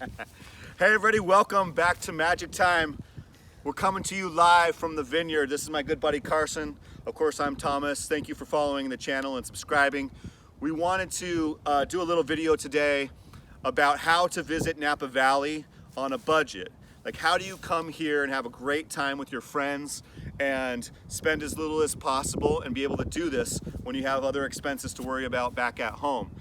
Hey everybody, welcome back to Magic Time. We're coming to you live from the vineyard. This is my good buddy Carson. Of course, I'm Thomas. Thank you for following the channel and subscribing. We wanted to do a little video today about how to visit Napa Valley on a budget. Like, how do you come here and have a great time with your friends and spend as little as possible and be able to do this when you have other expenses to worry about back at home?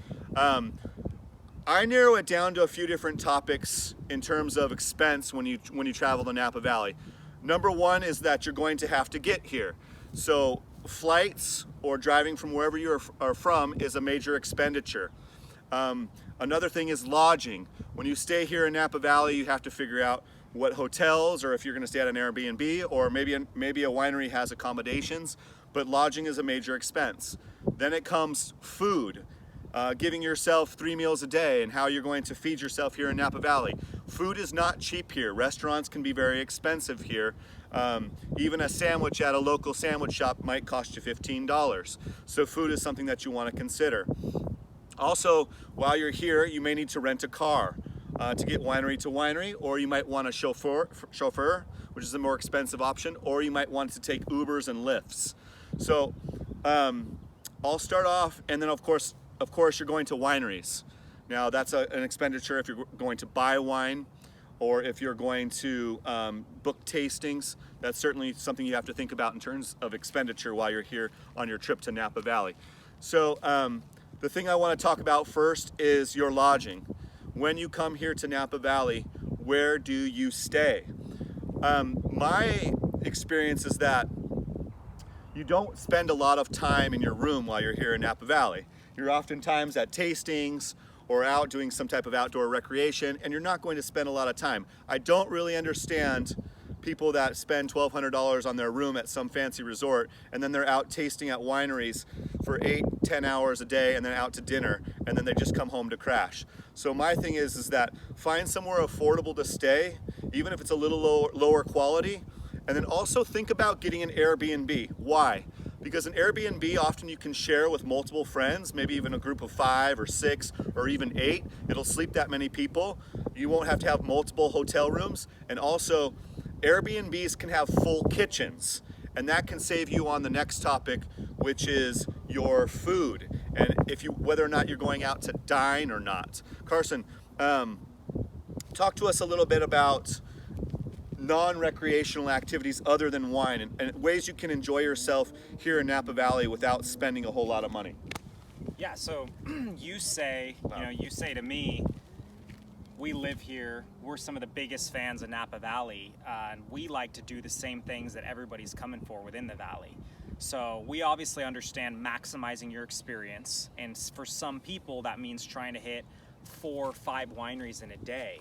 I narrow it down to a few different topics in terms of expense when you travel to Napa Valley. Number one is that you're going to have to get here. So flights or driving from wherever you are from is a major expenditure. Another thing is lodging. When you stay here in Napa Valley, you have to figure out what hotels, or if you're going to stay at an Airbnb, or maybe a winery has accommodations, but lodging is a major expense. Then it comes food. Giving yourself 3 meals a day and how you're going to feed yourself here in Napa Valley. Food is not cheap here. Restaurants can be very expensive here. Even a sandwich at a local sandwich shop might cost you $15. So food is something that you want to consider. Also, while you're here, you may need to rent a car to get winery to winery, or you might want a chauffeur, which is a more expensive option, or you might want to take Ubers and Lyfts. So I'll start off, and then of course you're going to wineries. Now that's an expenditure if you're going to buy wine, or if you're going to book tastings. That's certainly something you have to think about in terms of expenditure while you're here on your trip to Napa Valley. So the thing I want to talk about first is your lodging. When you come here to Napa Valley, where do you stay? My experience is that you don't spend a lot of time in your room while you're here in Napa Valley. You're oftentimes at tastings or out doing some type of outdoor recreation, and you're not going to spend a lot of time. I don't really understand people that spend $1,200 on their room at some fancy resort, and then they're out tasting at wineries for 8-10 hours a day, and then out to dinner, and then they just come home to crash. So my thing is that find somewhere affordable to stay, even if it's a little lower quality, and then also think about getting an Airbnb. Why? Because an Airbnb, often you can share with multiple friends, maybe even a group of 5 or 6 or even 8. It'll sleep that many people. You won't have to have multiple hotel rooms. And also, Airbnbs can have full kitchens. And that can save you on the next topic, which is your food. And whether or not you're going out to dine or not. Carson, talk to us a little bit about non-recreational activities other than wine, and ways you can enjoy yourself here in Napa Valley without spending a whole lot of money. Yeah, so you say to me, we live here, we're some of the biggest fans of Napa Valley, and we like to do the same things that everybody's coming for within the valley. So we obviously understand maximizing your experience, and for some people that means trying to hit 4 or 5 wineries in a day.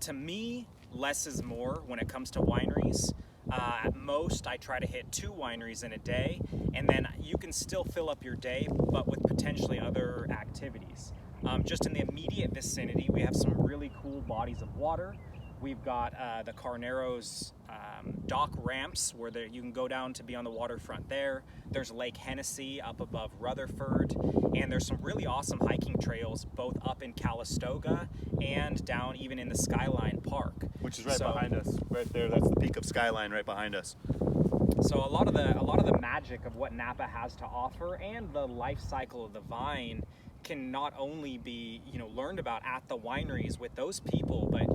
To me, less is more when it comes to wineries. At most, I try to hit 2 wineries in a day, and then you can still fill up your day, but with potentially other activities. Just in the immediate vicinity, we have some really cool bodies of water. We've got the Carneros dock ramps where you can go down to be on the waterfront there. There's Lake Hennessy up above Rutherford, and there's some really awesome hiking trails both up in Calistoga and down even in the Skyline Park. Which is right behind us, right there. That's the peak of Skyline right behind us. So a lot of the magic of what Napa has to offer and the life cycle of the vine can not only be learned about at the wineries with those people, but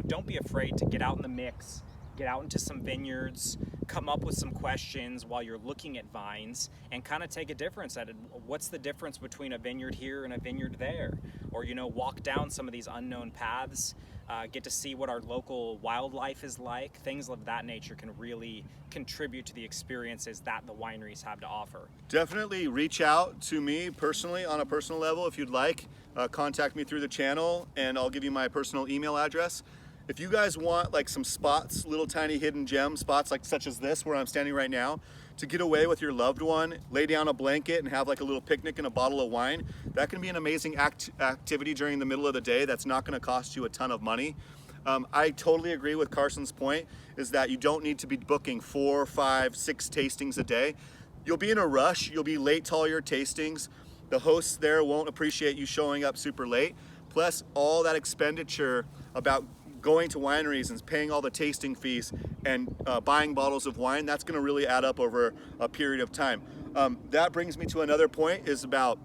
don't be afraid to get out in the mix, get out into some vineyards, come up with some questions while you're looking at vines, and kind of take a difference at it. What's the difference between a vineyard here and a vineyard there? Or walk down some of these unknown paths, get to see what our local wildlife is like. Things of that nature can really contribute to the experiences that the wineries have to offer. Definitely reach out to me personally on a personal level if you'd like. Contact me through the channel, and I'll give you my personal email address. If you guys want like some spots, little tiny hidden gem spots like such as this where I'm standing right now, to get away with your loved one, lay down a blanket and have like a little picnic and a bottle of wine, that can be an amazing activity during the middle of the day that's not going to cost you a ton of money. I totally agree with Carson's point, is that you don't need to be booking 4, 5, 6 tastings a day. You'll be in a rush, you'll be late to all your tastings. The hosts there won't appreciate you showing up super late, plus all that expenditure about going to wineries and paying all the tasting fees and buying bottles of wine, that's going to really add up over a period of time. That brings me to another point, is about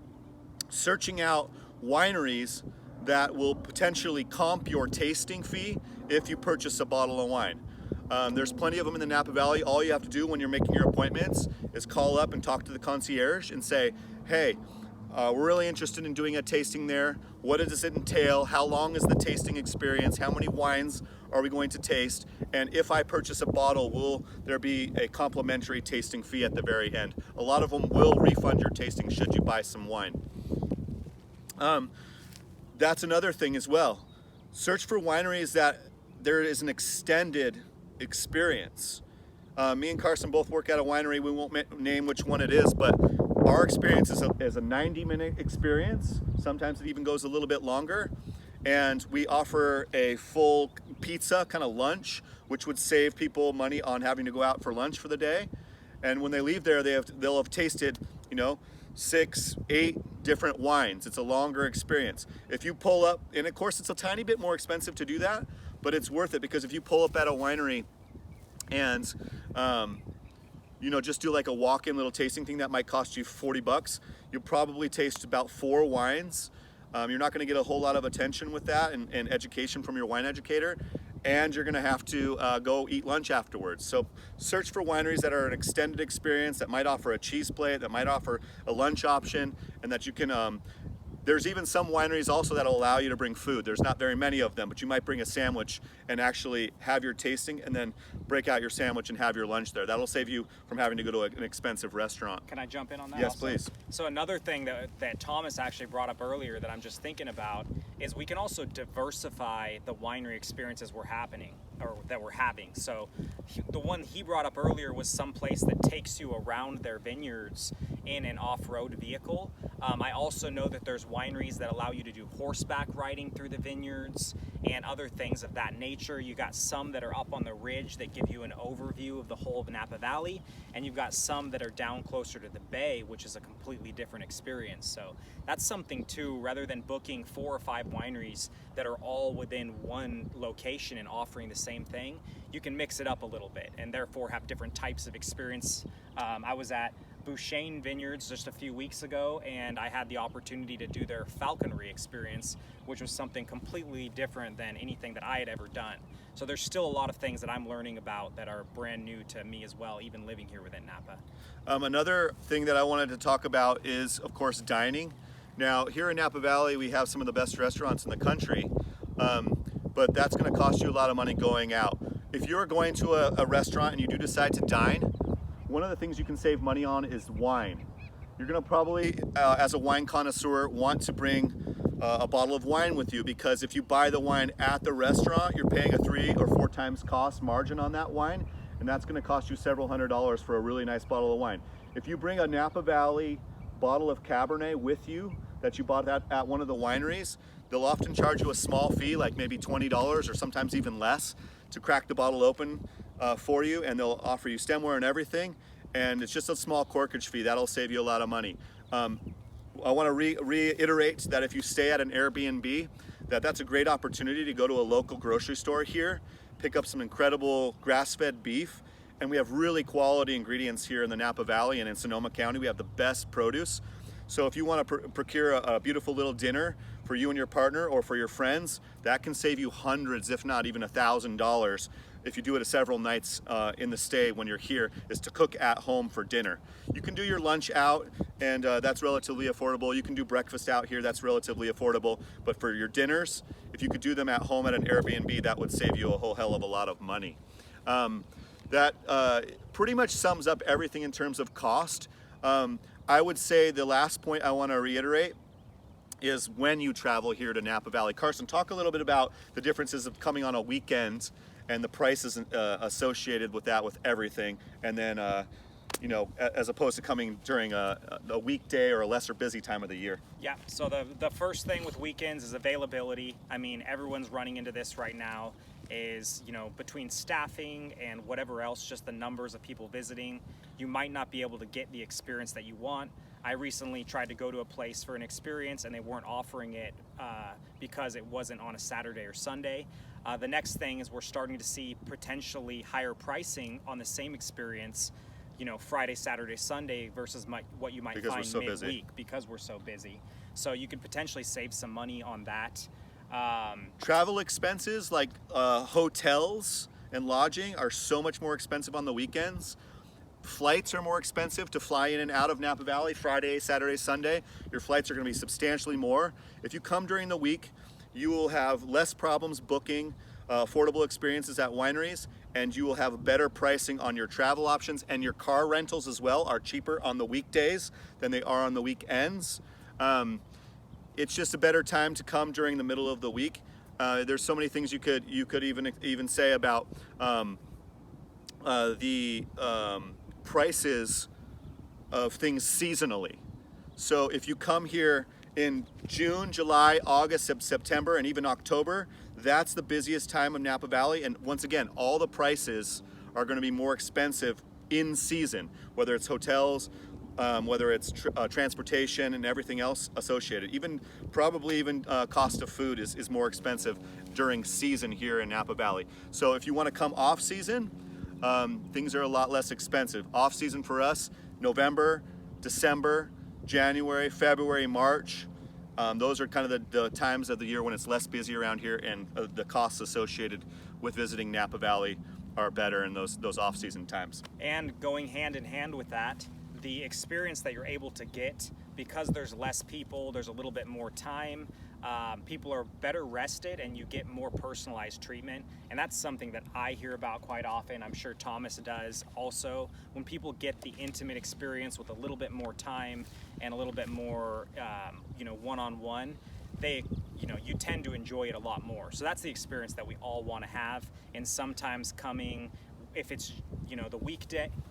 searching out wineries that will potentially comp your tasting fee if you purchase a bottle of wine. There's plenty of them in the Napa Valley. All you have to do when you're making your appointments is call up and talk to the concierge and say, hey, we're really interested in doing a tasting there. What does it entail? How long is the tasting experience? How many wines are we going to taste? And if I purchase a bottle, will there be a complimentary tasting fee at the very end? A lot of them will refund your tasting should you buy some wine. That's another thing as well. Search for wineries that there is an extended experience. Me and Carson both work at a winery. We won't name which one it is, but our experience is a 90-minute experience. Sometimes it even goes a little bit longer. And we offer a full pizza, kind of lunch, which would save people money on having to go out for lunch for the day. And when they leave there, they'll have tasted, 6, 8 different wines. It's a longer experience. If you pull up, and of course it's a tiny bit more expensive to do that, but it's worth it, because if you pull up at a winery and just do like a walk-in little tasting thing that might cost you $40, you'll probably taste about 4 wines. You're not going to get a whole lot of attention with that and education from your wine educator, and you're going to have to go eat lunch afterwards. So search for wineries that are an extended experience, that might offer a cheese plate, that might offer a lunch option, and that you can there's even some wineries also that'll allow you to bring food. There's not very many of them, but you might bring a sandwich and actually have your tasting and then break out your sandwich and have your lunch there. That'll save you from having to go to an expensive restaurant. Can I jump in on that? Yes, also? please. So another thing that Thomas actually brought up earlier that I'm just thinking about is we can also diversify the winery experiences we're having. So the one he brought up earlier was some place that takes you around their vineyards in an off-road vehicle. I also know that there's wineries that allow you to do horseback riding through the vineyards and other things of that nature. You got some that are up on the ridge that give you an overview of the whole of Napa Valley, and you've got some that are down closer to the bay, which is a completely different experience. So that's something too, rather than booking 4 or 5 wineries that are all within one location and offering the same thing, you can mix it up a little bit and therefore have different types of experience. I was at Bouchain Vineyards just a few weeks ago, and I had the opportunity to do their falconry experience, which was something completely different than anything that I had ever done. So there's still a lot of things that I'm learning about that are brand new to me as well, even living here within Napa. Another thing that I wanted to talk about is, of course, dining. Now, here in Napa Valley, we have some of the best restaurants in the country, but that's going to cost you a lot of money going out. If you're going to a restaurant and you do decide to dine, one of the things you can save money on is wine. You're going to probably, as a wine connoisseur, want to bring a bottle of wine with you, because if you buy the wine at the restaurant, you're paying a 3 or 4 times cost margin on that wine, and that's going to cost you several $100s for a really nice bottle of wine. If you bring a Napa Valley bottle of Cabernet with you that you bought at one of the wineries, they'll often charge you a small fee, like maybe $20 or sometimes even less, to crack the bottle open for you, and they'll offer you stemware and everything, and it's just a small corkage fee. That'll save you a lot of money. I want to reiterate that if you stay at an Airbnb, that's a great opportunity to go to a local grocery store here, pick up some incredible grass-fed beef, and we have really quality ingredients here in the Napa Valley and in Sonoma County. We have the best produce. So if you want to procure a beautiful little dinner for you and your partner or for your friends, that can save you hundreds, if not even $1,000, if you do it several nights in the stay when you're here, is to cook at home for dinner. You can do your lunch out, and that's relatively affordable. You can do breakfast out here, that's relatively affordable. But for your dinners, if you could do them at home at an Airbnb, that would save you a whole hell of a lot of money. That pretty much sums up everything in terms of cost. I would say the last point I want to reiterate is when you travel here to Napa Valley. Carson, talk a little bit about the differences of coming on a weekend and the prices associated with that, with everything, and then as opposed to coming during a weekday or a lesser busy time of the year. Yeah, so the first thing with weekends is availability. I mean, everyone's running into this right now, is between staffing and whatever else, just the numbers of people visiting, you might not be able to get the experience that you want. I recently tried to go to a place for an experience and they weren't offering it because it wasn't on a Saturday or Sunday. The next thing is we're starting to see potentially higher pricing on the same experience, Friday, Saturday, Sunday versus what you might find midweek because we're so busy. So you could potentially save some money on that. Travel expenses like hotels and lodging are so much more expensive on the weekends. Flights are more expensive to fly in and out of Napa Valley Friday, Saturday, Sunday. Your flights are going to be substantially more. If you come during the week, you will have less problems booking affordable experiences at wineries, and you will have better pricing on your travel options, and your car rentals as well are cheaper on the weekdays than they are on the weekends. It's just a better time to come during the middle of the week. There's so many things you could even say about the prices of things seasonally. So if you come here in June, July, August, September, and even October, that's the busiest time of Napa Valley. And once again, all the prices are going to be more expensive in season, whether it's hotels, whether it's transportation and everything else associated. Probably even cost of food is more expensive during season here in Napa Valley. So if you want to come off season, things are a lot less expensive. Off season for us, November, December, January, February, March. Those are kind of the times of the year when it's less busy around here, and the costs associated with visiting Napa Valley are better in those off-season times. And going hand in hand with that, the experience that you're able to get, because there's less people, there's a little bit more time, people are better rested, and you get more personalized treatment. And that's something that I hear about quite often. I'm sure Thomas does also. When people get the intimate experience with a little bit more time and a little bit more, one-on-one, you tend to enjoy it a lot more. So that's the experience that we all want to have. And sometimes coming, if it's the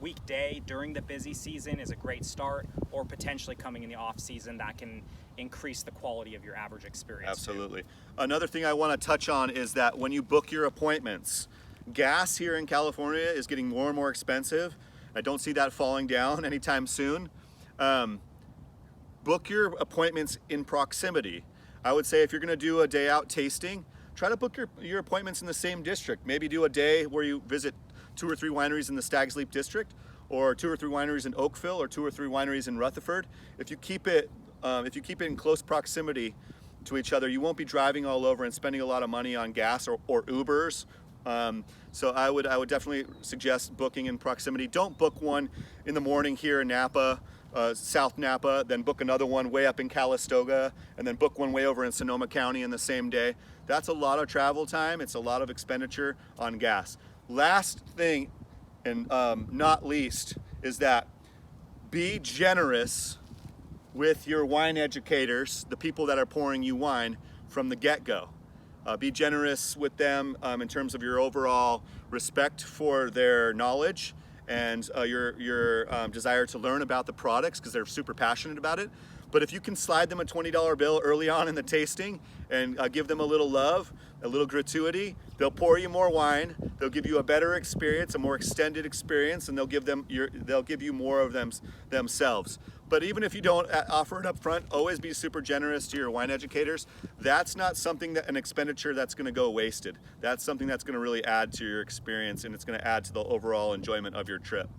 weekday during the busy season is a great start, or potentially coming in the off season, that can increase the quality of your average experience. Absolutely. Another thing I want to touch on is that when you book your appointments, gas here in California is getting more and more expensive. I don't see that falling down anytime soon. Book your appointments in proximity. I would say if you're going to do a day out tasting, try to book your appointments in the same district. Maybe do a day where you visit 2 or 3 wineries in the Stag's Leap district, or 2 or 3 wineries in Oakville, or 2 or 3 wineries in Rutherford. If you keep it in close proximity to each other, you won't be driving all over and spending a lot of money on gas or Ubers. So I would definitely suggest booking in proximity. Don't book one in the morning here in Napa, South Napa, then book another one way up in Calistoga, and then book one way over in Sonoma County in the same day. That's a lot of travel time. It's a lot of expenditure on gas. Last thing, and not least, is that be generous with your wine educators, the people that are pouring you wine from the get-go. Be generous with them in terms of your overall respect for their knowledge and your desire to learn about the products, because they're super passionate about it. But if you can slide them a $20 bill early on in the tasting and give them a little love, a little gratuity, they'll pour you more wine, they'll give you a better experience, a more extended experience, and they'll give you more of themselves. But even if you don't offer it up front, always be super generous to your wine educators. That's not an expenditure that's going to go wasted. That's something that's going to really add to your experience, and it's going to add to the overall enjoyment of your trip.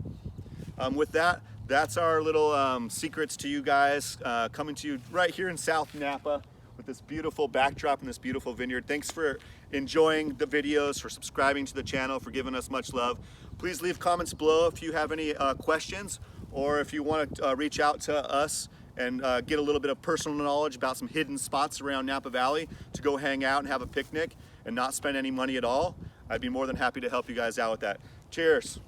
With that, that's our little secrets to you guys, coming to you right here in South Napa with this beautiful backdrop and this beautiful vineyard. Thanks for enjoying the videos, for subscribing to the channel, for giving us much love. Please leave comments below if you have any questions, or if you want to reach out to us and get a little bit of personal knowledge about some hidden spots around Napa Valley to go hang out and have a picnic and not spend any money at all. I'd be more than happy to help you guys out with that. Cheers.